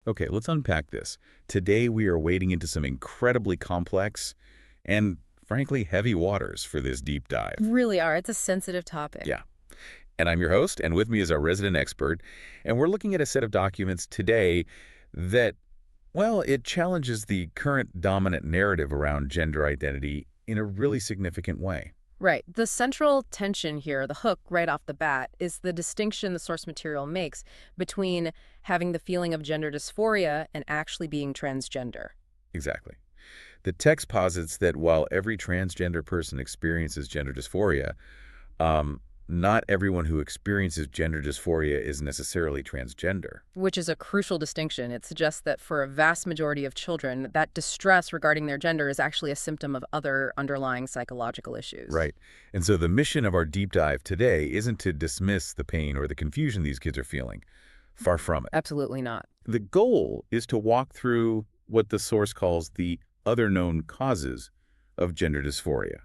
Okay, let's unpack this. Today we are wading into some incredibly complex and, frankly, heavy waters for this deep dive. Really are. It's a sensitive topic. Yeah. And I'm your host, and with me is our resident expert, and we're looking at a set of documents today that, well, it challenges the current dominant narrative around gender identity in a really significant way. Right. The central tension here, the hook right off the bat, is the distinction the source material makes between having the feeling of gender dysphoria and actually being transgender. Exactly. The text posits that while every transgender person experiences gender dysphoria, not everyone who experiences gender dysphoria is necessarily transgender. Which is a crucial distinction. It suggests that for a vast majority of children, that distress regarding their gender is actually a symptom of other underlying psychological issues. Right. And so the mission of our deep dive today isn't to dismiss the pain or the confusion these kids are feeling. Far from it. Absolutely not. The goal is to walk through what the source calls the other known causes of gender dysphoria.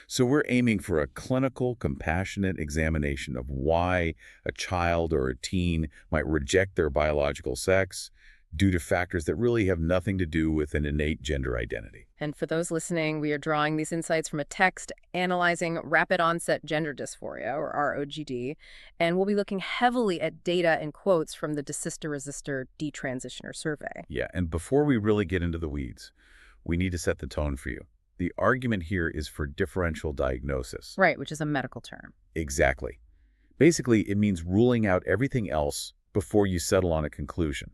So we're aiming for a clinical, compassionate examination of why a child or a teen might reject their biological sex due to factors that really have nothing to do with an innate gender identity. And for those listening, we are drawing these insights from a text analyzing rapid onset gender dysphoria, or ROGD, and we'll be looking heavily at data and quotes from the Desista-Resistor Detransitioner survey. Yeah, and before we really get into the weeds, we need to set the tone for you. The argument here is for differential diagnosis. Right, which is a medical term. Exactly. Basically, it means ruling out everything else before you settle on a conclusion.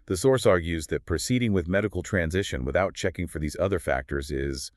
The source argues that proceeding with medical transition without checking for these other factors is,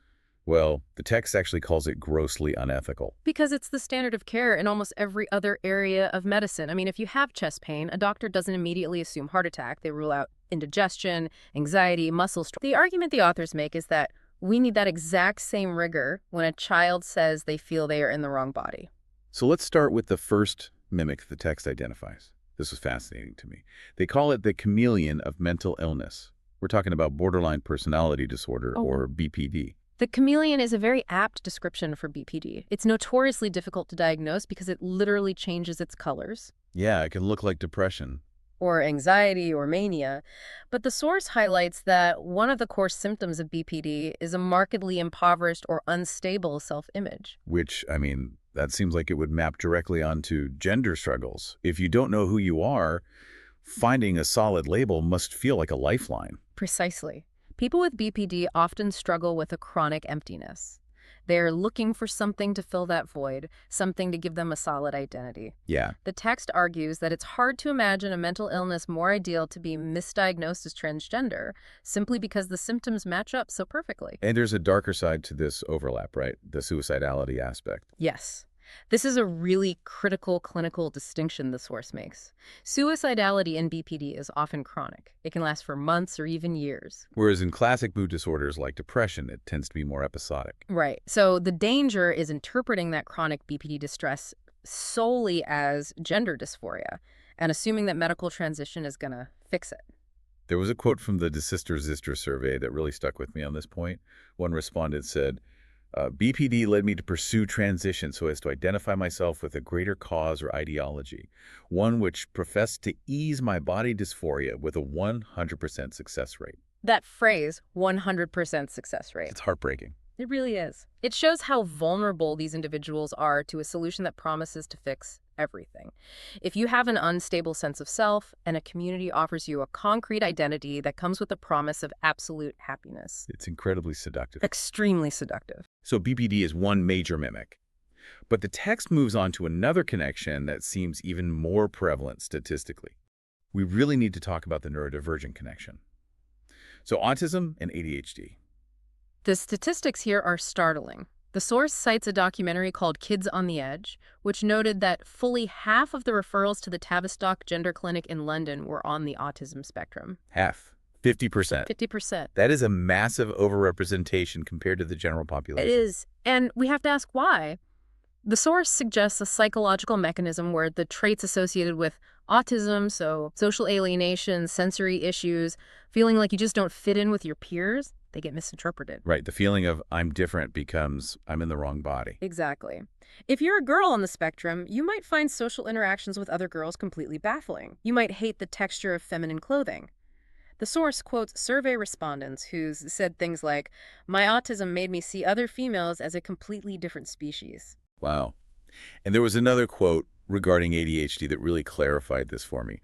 well, the text actually calls it grossly unethical. Because it's the standard of care in almost every other area of medicine. I mean, if you have chest pain, a doctor doesn't immediately assume heart attack. They rule out indigestion, anxiety, muscle stress. The argument the authors make is that we need that exact same rigor when a child says they feel they are in the wrong body. So let's start with the first mimic the text identifies. This was fascinating to me. They call it the chameleon of mental illness. We're talking about borderline personality disorder, or BPD. The chameleon is a very apt description for BPD. It's notoriously difficult to diagnose because it literally changes its colors. Yeah, it can look like depression. Or anxiety or mania. But the source highlights that one of the core symptoms of BPD is a markedly impoverished or unstable self-image. Which, I mean, that seems like it would map directly onto gender struggles. If you don't know who you are, finding a solid label must feel like a lifeline. Precisely. People with BPD often struggle with a chronic emptiness. They're looking for something to fill that void, something to give them a solid identity. Yeah. The text argues that it's hard to imagine a mental illness more ideal to be misdiagnosed as transgender, simply because the symptoms match up so perfectly. And there's a darker side to this overlap, right? The suicidality aspect. Yes. This is a really critical clinical distinction the source makes. Suicidality in BPD is often chronic. It can last for months or even years. Whereas in classic mood disorders like depression, it tends to be more episodic. Right. So the danger is interpreting that chronic BPD distress solely as gender dysphoria and assuming that medical transition is going to fix it. There was a quote from the Desista-Resistor survey that really stuck with me on this point. One respondent said, BPD led me to pursue transition so as to identify myself with a greater cause or ideology, one which professed to ease my body dysphoria with a 100% success rate. That phrase, 100% success rate. It's heartbreaking. It really is. It shows how vulnerable these individuals are to a solution that promises to fix everything. If you have an unstable sense of self and a community offers you a concrete identity that comes with the promise of absolute happiness. It's incredibly seductive. Extremely seductive. So BPD is one major mimic. But the text moves on to another connection that seems even more prevalent statistically. We really need to talk about the neurodivergent connection. So autism and ADHD. The statistics here are startling. The source cites a documentary called Kids on the Edge, which noted that fully half of the referrals to the Tavistock Gender Clinic in London were on the autism spectrum. Half. 50%. 50%. That is a massive overrepresentation compared to the general population. It is. And we have to ask why. The source suggests a psychological mechanism where the traits associated with autism, so social alienation, sensory issues, feeling like you just don't fit in with your peers, They get misinterpreted. Right. The feeling of I'm different becomes I'm in the wrong body. Exactly. If you're a girl on the spectrum, you might find social interactions with other girls completely baffling. You might hate the texture of feminine clothing. The source quotes survey respondents who said things like, "My autism made me see other females as a completely different species." Wow. And there was another quote regarding ADHD that really clarified this for me.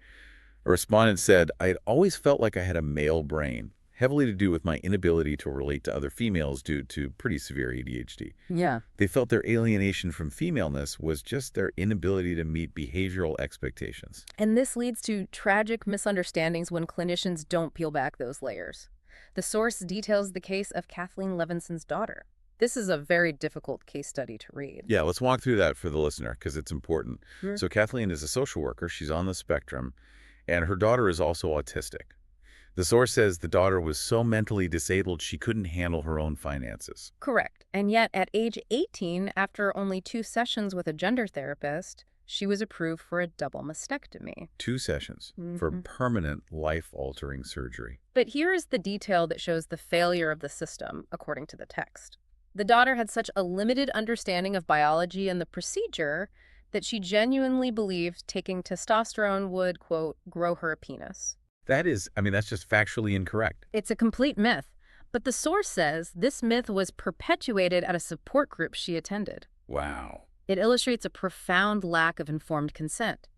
A respondent said, I had always felt like I had a male brain, heavily to do with my inability to relate to other females due to pretty severe ADHD. Yeah. They felt their alienation from femaleness was just their inability to meet behavioral expectations. And this leads to tragic misunderstandings when clinicians don't peel back those layers. The source details the case of Kathleen Levinson's daughter. This is a very difficult case study to read. Yeah, let's walk through that for the listener because it's important. Sure. So Kathleen is a social worker. She's on the spectrum, and her daughter is also autistic. The source says the daughter was so mentally disabled she couldn't handle her own finances. Correct. And yet, at age 18, after only 2 sessions with a gender therapist, she was approved for a double mastectomy. 2 sessions for permanent life-altering surgery. But here is the detail that shows the failure of the system, according to the text. The daughter had such a limited understanding of biology and the procedure that she genuinely believed taking testosterone would, quote, grow her a penis. That's just factually incorrect. It's a complete myth. But the source says this myth was perpetuated at a support group she attended. Wow. It illustrates a profound lack of informed consent.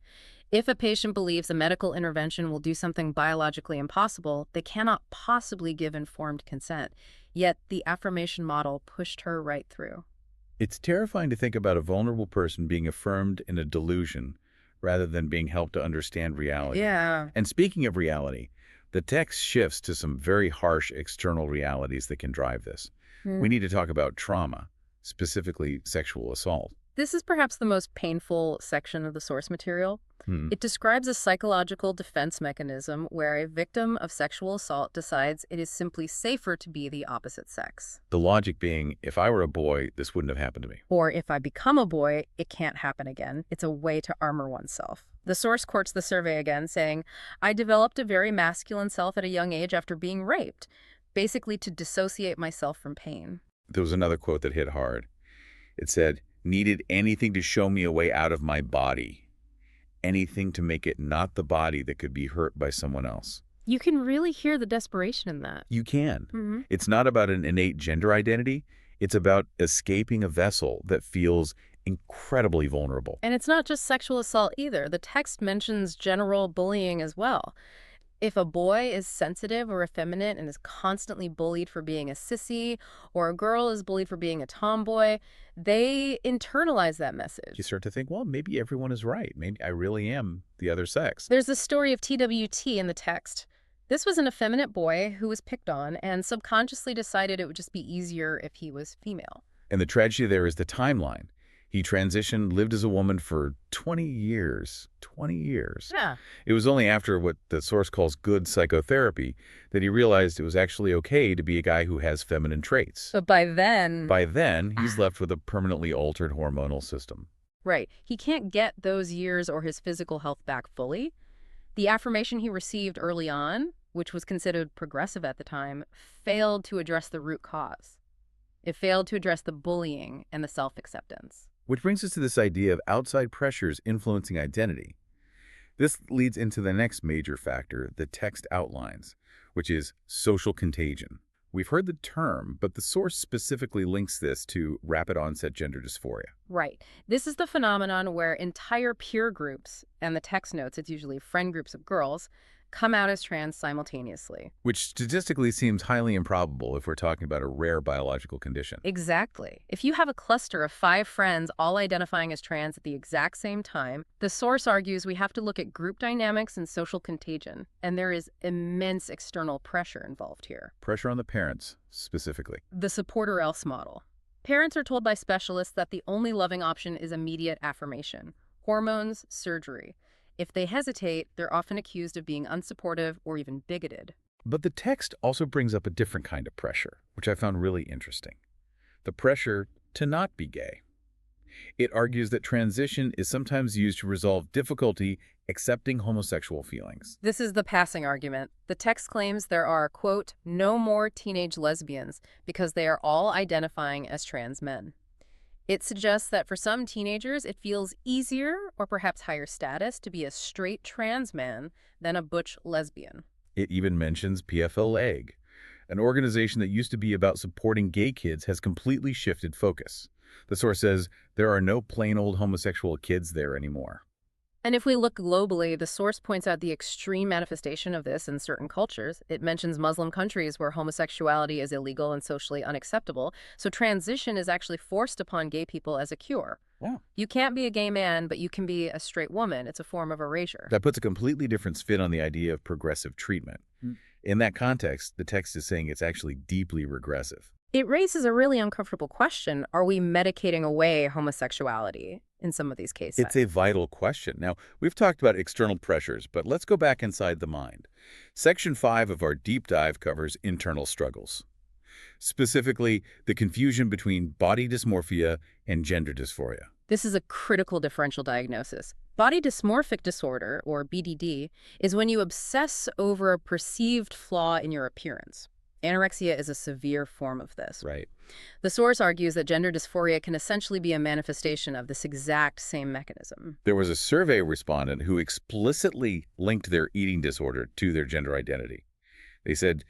If a patient believes a medical intervention will do something biologically impossible, they cannot possibly give informed consent. Yet the affirmation model pushed her right through. It's terrifying to think about a vulnerable person being affirmed in a delusion rather than being helped to understand reality. Yeah. And speaking of reality, the text shifts to some very harsh external realities that can drive this. We need to talk about trauma, specifically sexual assault. This is perhaps the most painful section of the source material. It describes a psychological defense mechanism where a victim of sexual assault decides it is simply safer to be the opposite sex. The logic being, if I were a boy, this wouldn't have happened to me. Or if I become a boy, it can't happen again. It's a way to armor oneself. The source quotes the survey again, saying, "I developed a very masculine self at a young age after being raped, basically to dissociate myself from pain." There was another quote that hit hard. It said, "Needed anything to show me a way out of my body. Anything to make it not the body that could be hurt by someone else." You can really hear the desperation in that. You can. It's not about an innate gender identity. It's about escaping a vessel that feels incredibly vulnerable. And it's not just sexual assault either. The text mentions general bullying as well. If a boy is sensitive or effeminate and is constantly bullied for being a sissy, or a girl is bullied for being a tomboy, they internalize that message. You start to think, well, maybe everyone is right. Maybe I really am the other sex. There's a story of TWT in the text. This was an effeminate boy who was picked on and subconsciously decided it would just be easier if he was female. And the tragedy there is the timeline. He transitioned, lived as a woman for 20 years. 20 years. Yeah. It was only after what the source calls good psychotherapy that he realized it was actually okay to be a guy who has feminine traits. But by then, He's left with a permanently altered hormonal system. right, he can't get those years or his physical health back fully. The affirmation he received early on, which was considered progressive at the time, failed to address the root cause. It failed to address the bullying and the self-acceptance. Which brings us to this idea of outside pressures influencing identity. This leads into the next major factor the text outlines, which is social contagion. We've heard the term, but the source specifically links this to rapid onset gender dysphoria. Right. This is the phenomenon where entire peer groups, and the text notes it's usually friend groups of girls, come out as trans simultaneously. Which statistically seems highly improbable if we're talking about a rare biological condition. Exactly. If you have a cluster of 5 friends all identifying as trans at the exact same time, the source argues we have to look at group dynamics and social contagion, and there is immense external pressure involved here. Pressure on the parents, specifically. The support or else model. Parents are told by specialists that the only loving option is immediate affirmation, hormones, surgery. If they hesitate, they're often accused of being unsupportive or even bigoted. But the text also brings up a different kind of pressure, which I found really interesting. The pressure to not be gay. It argues that transition is sometimes used to resolve difficulty accepting homosexual feelings. This is the passing argument. The text claims there are, quote, no more teenage lesbians because they are all identifying as trans men. It suggests that for some teenagers, it feels easier or perhaps higher status to be a straight trans man than a butch lesbian. It even mentions PFL-EG, an organization that used to be about supporting gay kids has completely shifted focus. The source says there are no plain old homosexual kids there anymore. And if we look globally, the source points out the extreme manifestation of this in certain cultures. It mentions Muslim countries where homosexuality is illegal and socially unacceptable, so transition is actually forced upon gay people as a cure. Wow. You can't be a gay man, but you can be a straight woman. It's a form of erasure. That puts a completely different spin on the idea of progressive treatment. In that context, the text is saying it's actually deeply regressive. It raises a really uncomfortable question. Are we medicating away homosexuality in some of these cases? It's a vital question. Now, we've talked about external pressures, but let's go back inside the mind. Section 5 of our deep dive covers internal struggles. Specifically, the confusion between body dysmorphia and gender dysphoria. This is a critical differential diagnosis. Body dysmorphic disorder, or BDD, is when you obsess over a perceived flaw in your appearance. Anorexia is a severe form of this. Right. The source argues that gender dysphoria can essentially be a manifestation of this exact same mechanism. There was a survey respondent who explicitly linked their eating disorder to their gender identity. They said,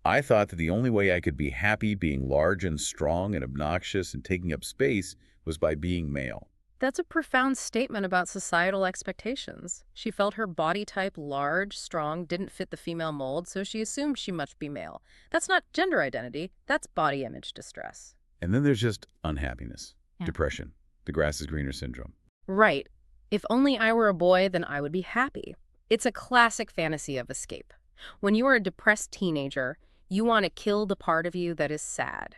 I thought that the only way I could be happy being large and strong and obnoxious and taking up space was by being male. That's a profound statement about societal expectations. She felt her body type, large, strong, didn't fit the female mold, so she assumed she must be male. That's not gender identity, that's body image distress. And then there's just unhappiness, Yeah. depression, the grass is greener syndrome. Right. If only I were a boy, then I would be happy. It's a classic fantasy of escape. When you are a depressed teenager, you want to kill the part of you that is sad.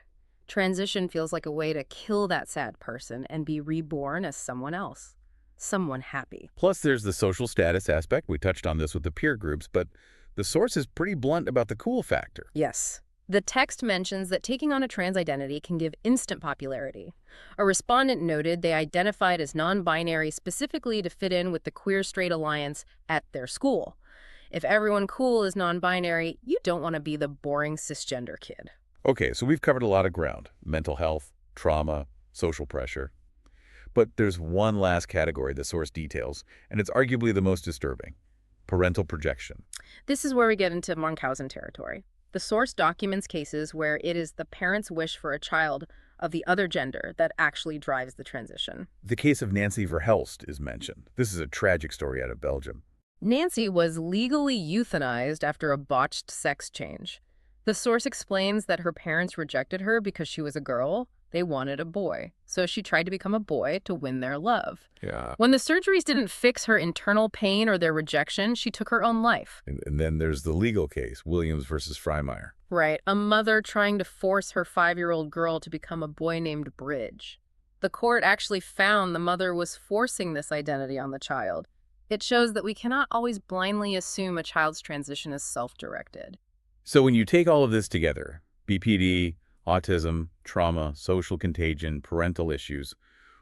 Transition feels like a way to kill that sad person and be reborn as someone else, someone happy. Plus, there's the social status aspect. We touched on this with the peer groups, but the source is pretty blunt about the cool factor. Yes. The text mentions that taking on a trans identity can give instant popularity. A respondent noted they identified as non-binary specifically to fit in with the queer-straight alliance at their school. If everyone cool is non-binary, you don't want to be the boring cisgender kid. Okay, so we've covered a lot of ground. Mental health, trauma, social pressure. But there's one last category the source details, and it's arguably the most disturbing. Parental projection. This is where we get into Munchausen territory. The source documents cases where it is the parent's wish for a child of the other gender that actually drives the transition. The case of Nancy Verhelst is mentioned. This is a tragic story out of Belgium. Nancy was legally euthanized after a botched sex change. The source explains that her parents rejected her because she was a girl. They wanted a boy. So she tried to become a boy to win their love. Yeah. When the surgeries didn't fix her internal pain or their rejection, she took her own life. And then there's the legal case, Williams versus Freimeyer. Right, a mother trying to force her 5-year-old girl to become a boy named Bridge. The court actually found the mother was forcing this identity on the child. It shows that we cannot always blindly assume a child's transition is self-directed. So when you take all of this together, BPD, autism, trauma, social contagion, parental issues,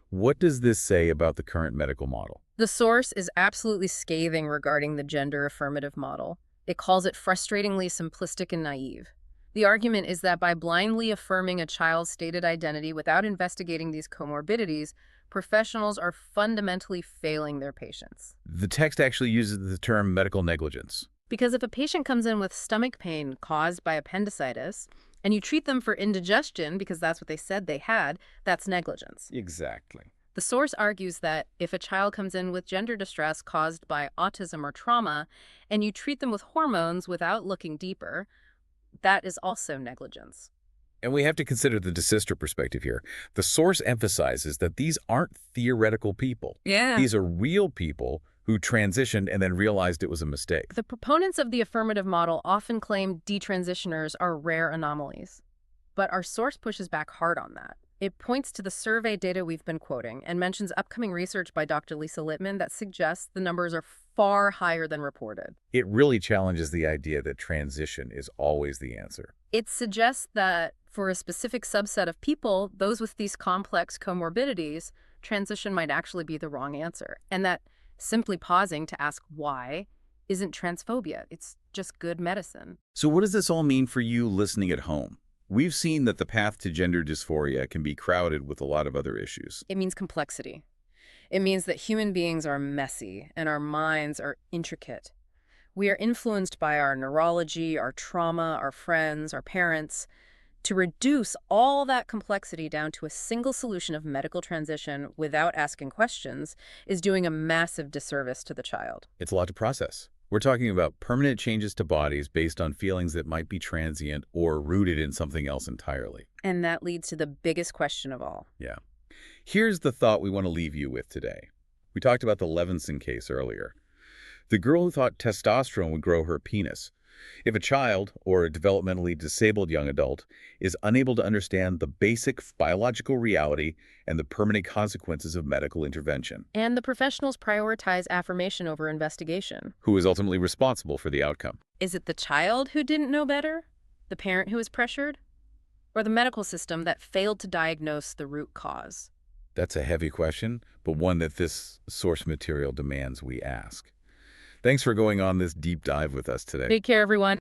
what does this say about the current medical model? The source is absolutely scathing regarding the gender-affirmative model. It calls it frustratingly simplistic and naive. The argument is that by blindly affirming a child's stated identity without investigating these comorbidities, professionals are fundamentally failing their patients. The text actually uses the term medical negligence. Because if a patient comes in with stomach pain caused by appendicitis, and you treat them for indigestion because that's what they said they had, that's negligence. Exactly. The source argues that if a child comes in with gender distress caused by autism or trauma, and you treat them with hormones without looking deeper, that is also negligence. And we have to consider the desister perspective here. The source emphasizes that these aren't theoretical people. Yeah. These are real people who transitioned and then realized it was a mistake. The proponents of the affirmative model often claim detransitioners are rare anomalies. But our source pushes back hard on that. It points to the survey data we've been quoting and mentions upcoming research by Dr. Lisa Littman that suggests the numbers are far higher than reported. It really challenges the idea that transition is always the answer. It suggests that for a specific subset of people, those with these complex comorbidities, transition might actually be the wrong answer, and that Simply pausing to ask why isn't transphobia. It's just good medicine. So what does this all mean for you listening at home? We've seen that the path to gender dysphoria can be crowded with a lot of other issues. It means complexity. It means that human beings are messy and our minds are intricate. We are influenced by our neurology, our trauma, our friends, our parents. To reduce all that complexity down to a single solution of medical transition without asking questions is doing a massive disservice to the child. It's a lot to process. We're talking about permanent changes to bodies based on feelings that might be transient or rooted in something else entirely. And that leads to the biggest question of all. Yeah. Here's the thought we want to leave you with today. We talked about the Levinson case earlier. The girl who thought testosterone would grow her penis. If a child, or a developmentally disabled young adult, is unable to understand the basic biological reality and the permanent consequences of medical intervention, And the professionals prioritize affirmation over investigation. who is ultimately responsible for the outcome? Is it the child who didn't know better? The parent who was pressured? Or the medical system that failed to diagnose the root cause? That's a heavy question, but one that this source material demands we ask. Thanks for going on this deep dive with us today. Take care, everyone.